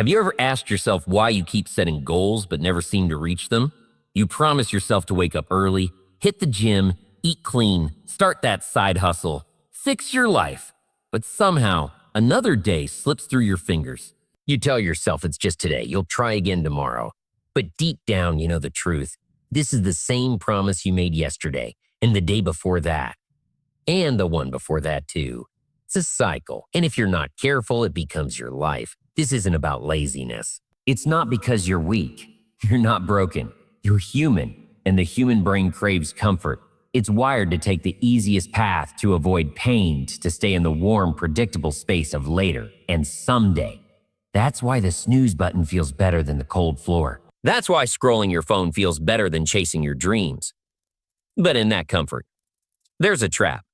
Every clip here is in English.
Have you ever asked yourself why you keep setting goals but never seem to reach them? You promise yourself to wake up early, hit the gym, eat clean, start that side hustle, fix your life. But somehow, another day slips through your fingers. You tell yourself it's just today, you'll try again tomorrow. But deep down, you know the truth. This is the same promise you made yesterday, and the day before that, and the one before that too. It's a cycle, and if you're not careful, it becomes your life. This isn't about laziness. It's not because you're weak. You're not broken. You're human, and the human brain craves comfort. It's wired to take the easiest path to avoid pain, to stay in the warm, predictable space of later and someday. That's why the snooze button feels better than the cold floor. That's why scrolling your phone feels better than chasing your dreams. But in that comfort, there's a trap.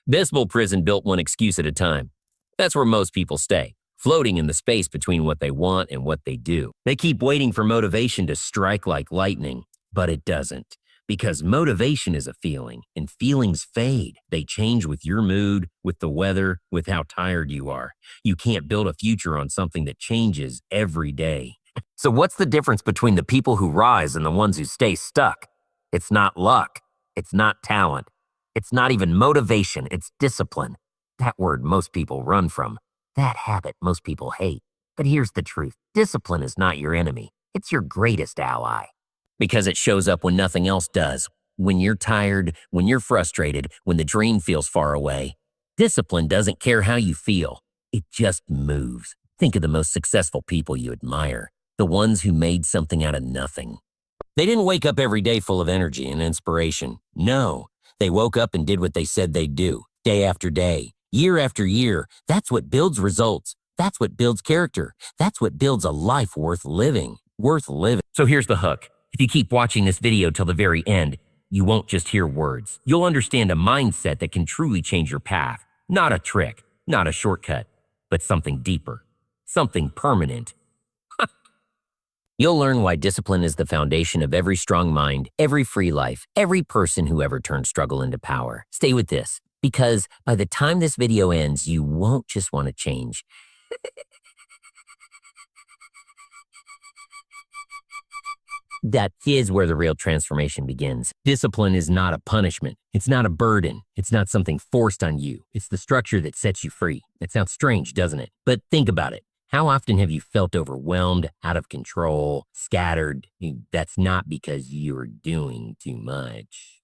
Visible prison built one excuse at a time. That's where most people stay, floating in the space between what they want and what they do. They keep waiting for motivation to strike like lightning, but it doesn't. Because motivation is a feeling, and feelings fade. They change with your mood, with the weather, with how tired you are. You can't build a future on something that changes every day. So what's the difference between the people who rise and the ones who stay stuck? It's not luck. It's not talent. It's not even motivation. It's discipline. That word most people run from. That habit most people hate. But here's the truth. Discipline is not your enemy. It's your greatest ally. Because it shows up when nothing else does. When you're tired, when you're frustrated, when the dream feels far away. Discipline doesn't care how you feel. It just moves. Think of the most successful people you admire. The ones who made something out of nothing. They didn't wake up every day full of energy and inspiration. No, they woke up and did what they said they'd do. Day after day, year after year. That's what builds results. That's what builds character. That's what builds a life worth living. So here's the hook. If you keep watching this video till the very end, you won't just hear words. You'll understand a mindset that can truly change your path. Not a trick, not a shortcut, but something deeper, something permanent. You'll learn why discipline is the foundation of every strong mind, every free life, every person who ever turned struggle into power. Stay with this, because by the time this video ends, you won't just want to change. That is where the real transformation begins. Discipline is not a punishment. It's not a burden. It's not something forced on you. It's the structure that sets you free. It sounds strange, doesn't it? But think about it. How often have you felt overwhelmed, out of control, scattered? That's not because you're doing too much.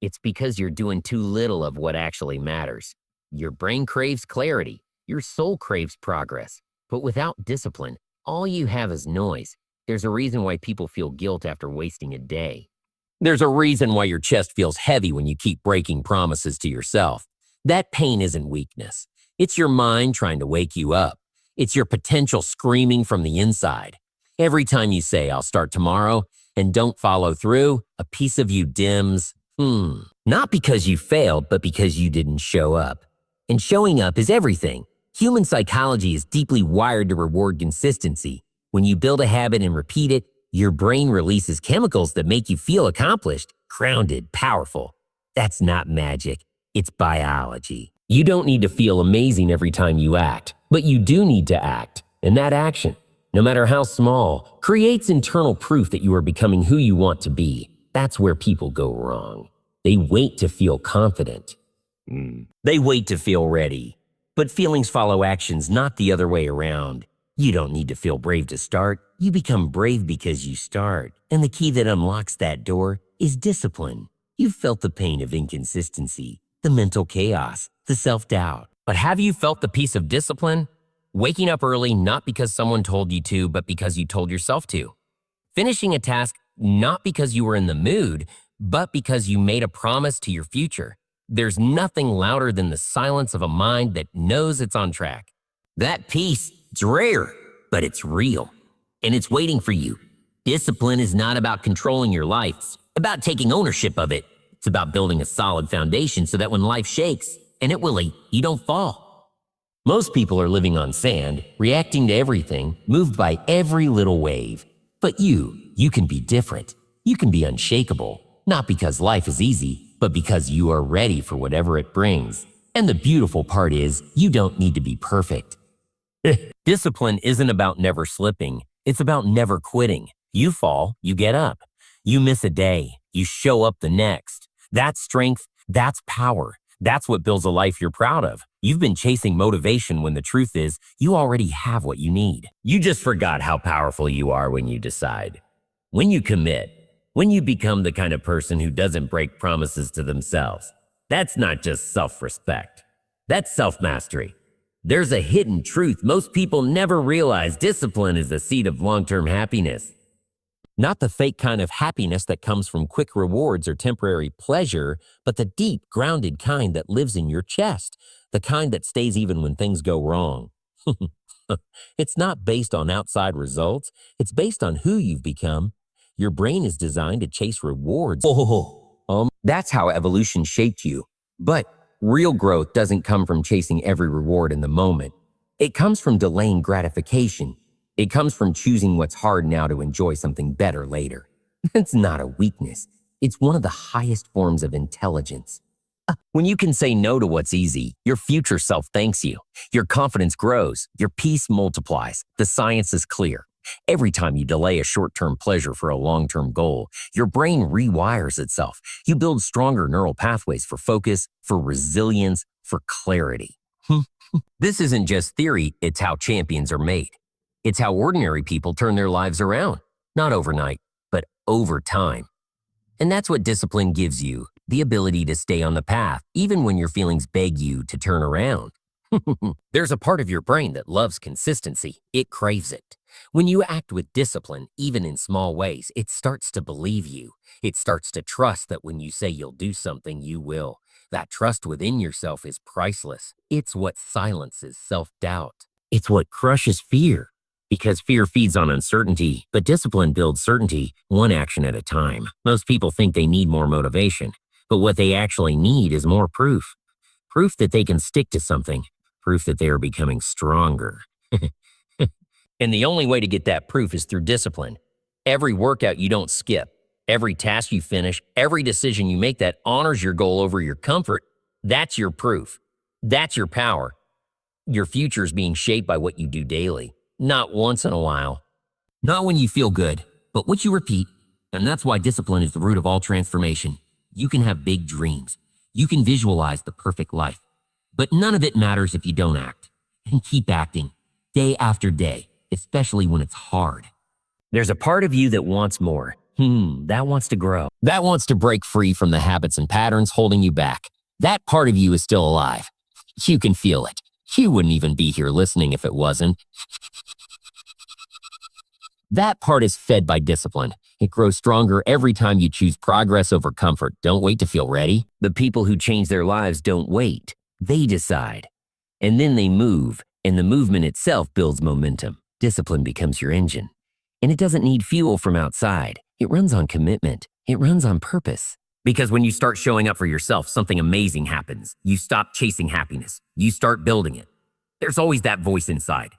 It's because you're doing too little of what actually matters. Your brain craves clarity. Your soul craves progress. But without discipline, all you have is noise. There's a reason why people feel guilt after wasting a day. There's a reason why your chest feels heavy when you keep breaking promises to yourself. That pain isn't weakness. It's your mind trying to wake you up. It's your potential screaming from the inside. Every time you say, I'll start tomorrow, and don't follow through, a piece of you dims. Not because you failed, but because you didn't show up. And showing up is everything. Human psychology is deeply wired to reward consistency. When you build a habit and repeat it, your brain releases chemicals that make you feel accomplished, grounded, powerful. That's not magic. It's biology. You don't need to feel amazing every time you act, but you do need to act. And that action, no matter how small, creates internal proof that you are becoming who you want to be. That's where people go wrong. They wait to feel confident. They wait to feel ready. But feelings follow actions, not the other way around. You don't need to feel brave to start. You become brave because you start. And the key that unlocks that door is discipline. You've felt the pain of inconsistency, the mental chaos, the self-doubt. But have you felt the peace of discipline? Waking up early not because someone told you to, but because you told yourself to. Finishing a task not because you were in the mood, but because you made a promise to your future. There's nothing louder than the silence of a mind that knows it's on track. That peace, it's rare, but it's real. And it's waiting for you. Discipline is not about controlling your life. It's about taking ownership of it. It's about building a solid foundation so that when life shakes, and it will, you don't fall. Most people are living on sand, reacting to everything, moved by every little wave. But you can be different. You can be unshakable, not because life is easy, but because you are ready for whatever it brings. And the beautiful part is, you don't need to be perfect. Discipline isn't about never slipping. It's about never quitting. You fall, you get up. You miss a day, you show up the next. That's strength, that's power. That's what builds a life you're proud of. You've been chasing motivation when the truth is you already have what you need. You just forgot how powerful you are when you decide. When you commit, when you become the kind of person who doesn't break promises to themselves. That's not just self-respect. That's self-mastery. There's a hidden truth most people never realize. Discipline is the seed of long-term happiness. Not the fake kind of happiness that comes from quick rewards or temporary pleasure, but the deep, grounded kind that lives in your chest, the kind that stays even when things go wrong. It's not based on outside results. It's based on who you've become. Your brain is designed to chase rewards. That's how evolution shaped you. But real growth doesn't come from chasing every reward in the moment. It comes from delaying gratification. It comes from choosing what's hard now to enjoy something better later. It's not a weakness. It's one of the highest forms of intelligence. When you can say no to what's easy, your future self thanks you. Your confidence grows. Your peace multiplies. The science is clear. Every time you delay a short-term pleasure for a long-term goal, your brain rewires itself. You build stronger neural pathways for focus, for resilience, for clarity. This isn't just theory, it's how champions are made. It's how ordinary people turn their lives around. Not overnight, but over time. And that's what discipline gives you, the ability to stay on the path, even when your feelings beg you to turn around. There's a part of your brain that loves consistency. It craves it. When you act with discipline, even in small ways, it starts to believe you. It starts to trust that when you say you'll do something, you will. That trust within yourself is priceless. It's what silences self-doubt. It's what crushes fear. Because fear feeds on uncertainty, but discipline builds certainty, one action at a time. Most people think they need more motivation, but what they actually need is more proof. Proof that they can stick to something. Proof that they are becoming stronger. And the only way to get that proof is through discipline. Every workout you don't skip, every task you finish, every decision you make that honors your goal over your comfort, that's your proof. That's your power. Your future is being shaped by what you do daily, not once in a while. Not when you feel good, but what you repeat. And that's why discipline is the root of all transformation. You can have big dreams. You can visualize the perfect life. But none of it matters if you don't act. And keep acting, day after day, especially when it's hard. There's a part of you that wants more. That wants to grow. That wants to break free from the habits and patterns holding you back. That part of you is still alive. You can feel it. You wouldn't even be here listening if it wasn't. That part is fed by discipline. It grows stronger every time you choose progress over comfort. Don't wait to feel ready. The people who change their lives don't wait. They decide. And then they move, and the movement itself builds momentum. Discipline becomes your engine. And it doesn't need fuel from outside. It runs on commitment. It runs on purpose. Because when you start showing up for yourself, something amazing happens. You stop chasing happiness. You start building it. There's always that voice inside.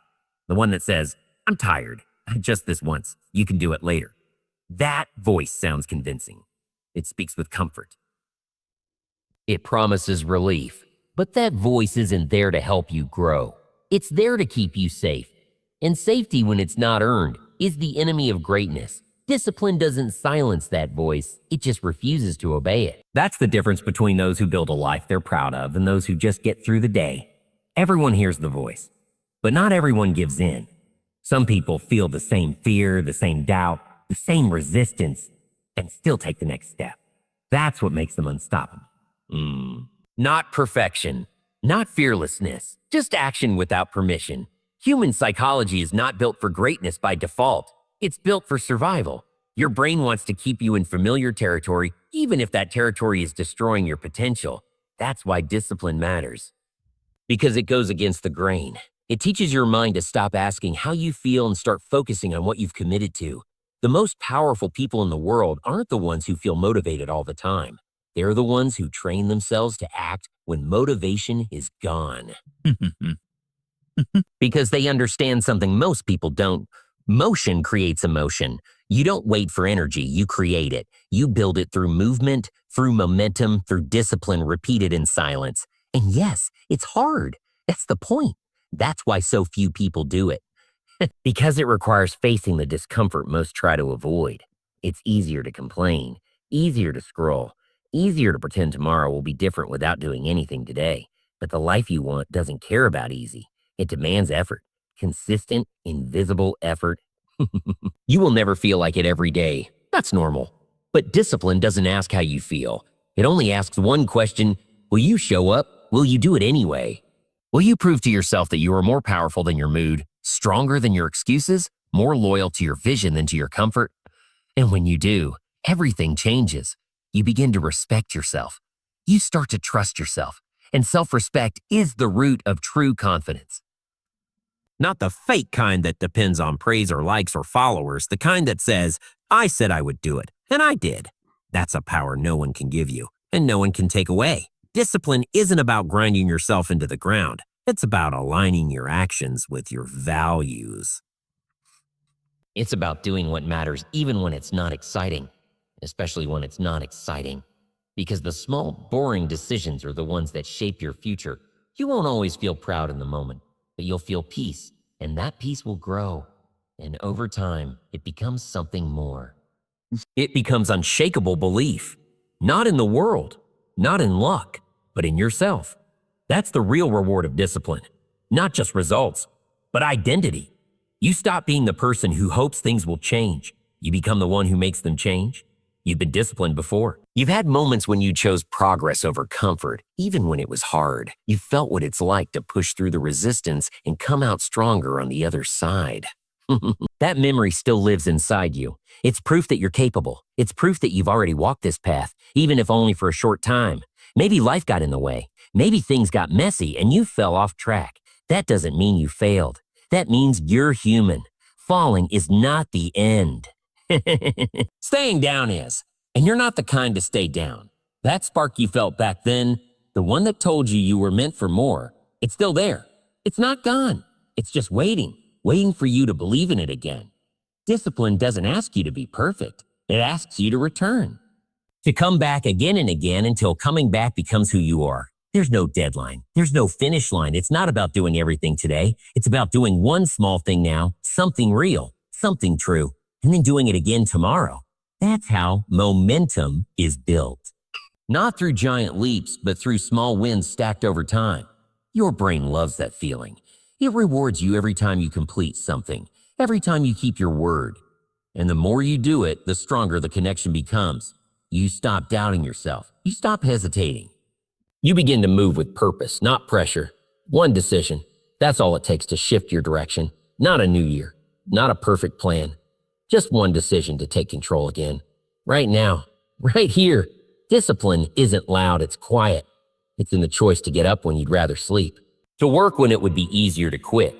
The one that says, I'm tired. Just this once. You can do it later. That voice sounds convincing. It speaks with comfort. It promises relief. But that voice isn't there to help you grow. It's there to keep you safe. And safety, when it's not earned, is the enemy of greatness. Discipline doesn't silence that voice. It just refuses to obey it. That's the difference between those who build a life they're proud of and those who just get through the day. Everyone hears the voice, but not everyone gives in. Some people feel the same fear, the same doubt, the same resistance, and still take the next step. That's what makes them unstoppable. Not perfection, not fearlessness, just action without permission. Human psychology is not built for greatness by default. It's built for survival. Your brain wants to keep you in familiar territory, even if that territory is destroying your potential. That's why discipline matters. Because it goes against the grain. It teaches your mind to stop asking how you feel and start focusing on what you've committed to. The most powerful people in the world aren't the ones who feel motivated all the time. They're the ones who train themselves to act when motivation is gone. Because they understand something most people don't. Motion creates emotion. You don't wait for energy, you create it. You build it through movement, through momentum, through discipline repeated in silence. And yes, it's hard. That's the point. That's why so few people do it. Because it requires facing the discomfort most try to avoid. It's easier to complain, easier to scroll, easier to pretend tomorrow will be different without doing anything today. But the life you want doesn't care about easy. It demands effort, consistent, invisible effort. You will never feel like it every day. That's normal. But discipline doesn't ask how you feel. It only asks one question: will you show up? Will you do it anyway? Will you prove to yourself that you are more powerful than your mood, stronger than your excuses, more loyal to your vision than to your comfort? And when you do, everything changes. You begin to respect yourself. You start to trust yourself. And self-respect is the root of true confidence. Not the fake kind that depends on praise or likes or followers, the kind that says, I said I would do it, and I did. That's a power no one can give you, and no one can take away. Discipline isn't about grinding yourself into the ground. It's about aligning your actions with your values. It's about doing what matters even when it's not exciting, especially when it's not exciting. Because the small, boring decisions are the ones that shape your future. You won't always feel proud in the moment, but you'll feel peace, and that peace will grow. And over time, it becomes something more. It becomes unshakable belief, not in the world, not in luck, but in yourself. That's the real reward of discipline. Not just results, but identity. You stop being the person who hopes things will change. You become the one who makes them change. You've been disciplined before. You've had moments when you chose progress over comfort, even when it was hard. You felt what it's like to push through the resistance and come out stronger on the other side. That memory still lives inside you. It's proof that you're capable. It's proof that you've already walked this path, even if only for a short time. Maybe life got in the way. Maybe things got messy and you fell off track. That doesn't mean you failed. That means you're human. Falling is not the end. Staying down is. And you're not the kind to stay down. That spark you felt back then, the one that told you you were meant for more, it's still there. It's not gone. It's just waiting for you to believe in it again. Discipline doesn't ask you to be perfect. It asks you to return. To come back again and again until coming back becomes who you are. There's no deadline. There's no finish line. It's not about doing everything today. It's about doing one small thing now, something real, something true, and then doing it again tomorrow. That's how momentum is built. Not through giant leaps, but through small wins stacked over time. Your brain loves that feeling. It rewards you every time you complete something, every time you keep your word. And the more you do it, the stronger the connection becomes. You stop doubting yourself. You stop hesitating. You begin to move with purpose, not pressure. One decision. That's all it takes to shift your direction. Not a new year. Not a perfect plan. Just one decision to take control again. Right now. Right here. Discipline isn't loud, it's quiet. It's in the choice to get up when you'd rather sleep. To work when it would be easier to quit.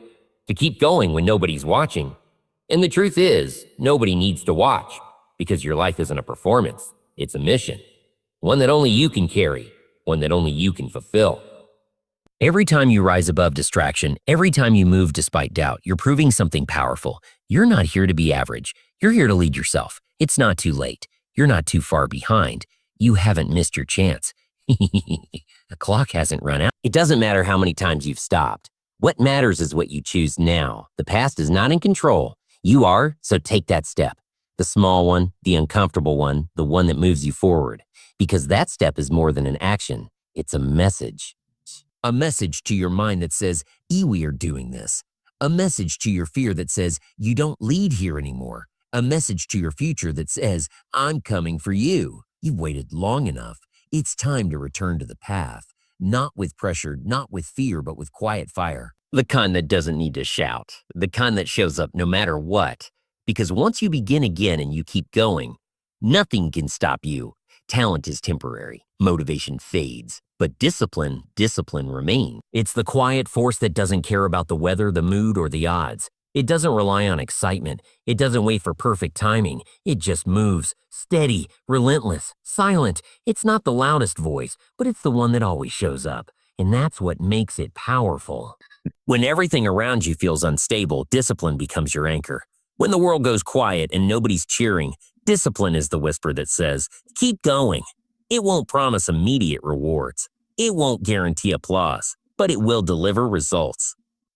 To keep going when nobody's watching. And the truth is, nobody needs to watch. Because your life isn't a performance. It's a mission. One that only you can carry. One that only you can fulfill. Every time you rise above distraction, every time you move despite doubt, you're proving something powerful. You're not here to be average. You're here to lead yourself. It's not too late. You're not too far behind. You haven't missed your chance. The clock hasn't run out. It doesn't matter how many times you've stopped. What matters is what you choose now. The past is not in control. You are, so take that step. The small one, the uncomfortable one, the one that moves you forward. Because that step is more than an action. It's a message. A message to your mind that says, we are doing this. A message to your fear that says, you don't lead here anymore. A message to your future that says, I'm coming for you. You've waited long enough. It's time to return to the path. Not with pressure, not with fear, but with quiet fire. The kind that doesn't need to shout. The kind that shows up no matter what. Because once you begin again and you keep going, nothing can stop you. Talent is temporary. Motivation fades. But discipline remains. It's the quiet force that doesn't care about the weather, the mood, or the odds. It doesn't rely on excitement. It doesn't wait for perfect timing. It just moves, steady, relentless, silent. It's not the loudest voice, but it's the one that always shows up. And that's what makes it powerful. When everything around you feels unstable, discipline becomes your anchor. When the world goes quiet and nobody's cheering, discipline is the whisper that says, keep going. It won't promise immediate rewards. It won't guarantee applause, but it will deliver results.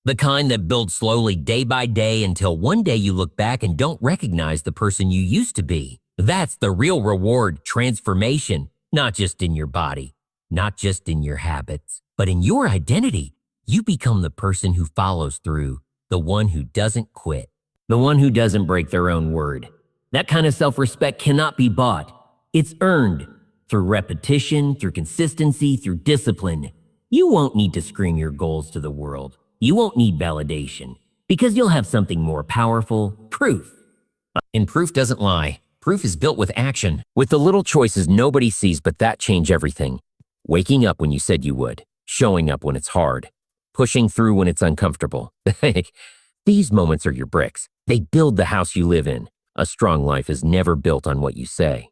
The kind that builds slowly day by day until one day you look back and don't recognize the person you used to be. That's the real reward, transformation, not just in your body, not just in your habits, but in your identity. You become the person who follows through, the one who doesn't quit, the one who doesn't break their own word. That kind of self-respect cannot be bought. It's earned through repetition, through consistency, through discipline. You won't need to scream your goals to the world. You won't need validation because you'll have something more powerful, proof. And proof doesn't lie. Proof is built with action, with the little choices nobody sees but that change everything. Waking up when you said you would, showing up when it's hard, pushing through when it's uncomfortable. These moments are your bricks. They build the house you live in. A strong life is never built on what you say.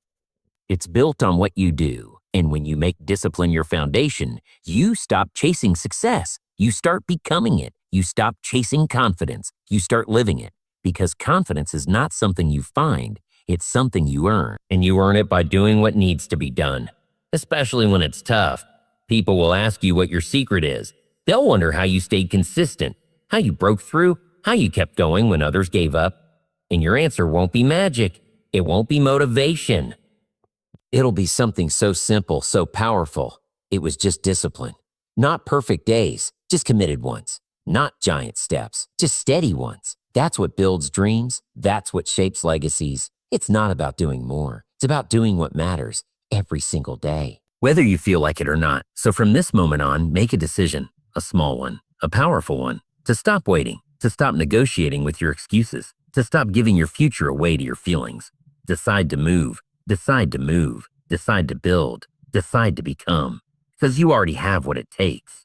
It's built on what you do. And when you make discipline your foundation, you stop chasing success. You start becoming it. You stop chasing confidence. You start living it. Because confidence is not something you find. It's something you earn. And you earn it by doing what needs to be done. Especially when it's tough. People will ask you what your secret is. They'll wonder how you stayed consistent, how you broke through, how you kept going when others gave up. And your answer won't be magic. It won't be motivation. It'll be something so simple, so powerful. It was just discipline. Not perfect days, just committed ones. Not giant steps, just steady ones. That's what builds dreams. That's what shapes legacies. It's not about doing more. It's about doing what matters every single day, whether you feel like it or not. So from this moment on, make a decision, a small one, a powerful one, to stop waiting, to stop negotiating with your excuses, to stop giving your future away to your feelings. Decide to move, decide to move, decide to build, decide to become, because you already have what it takes.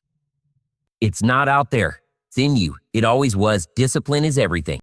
It's not out there. It's in you. It always was. Discipline is everything.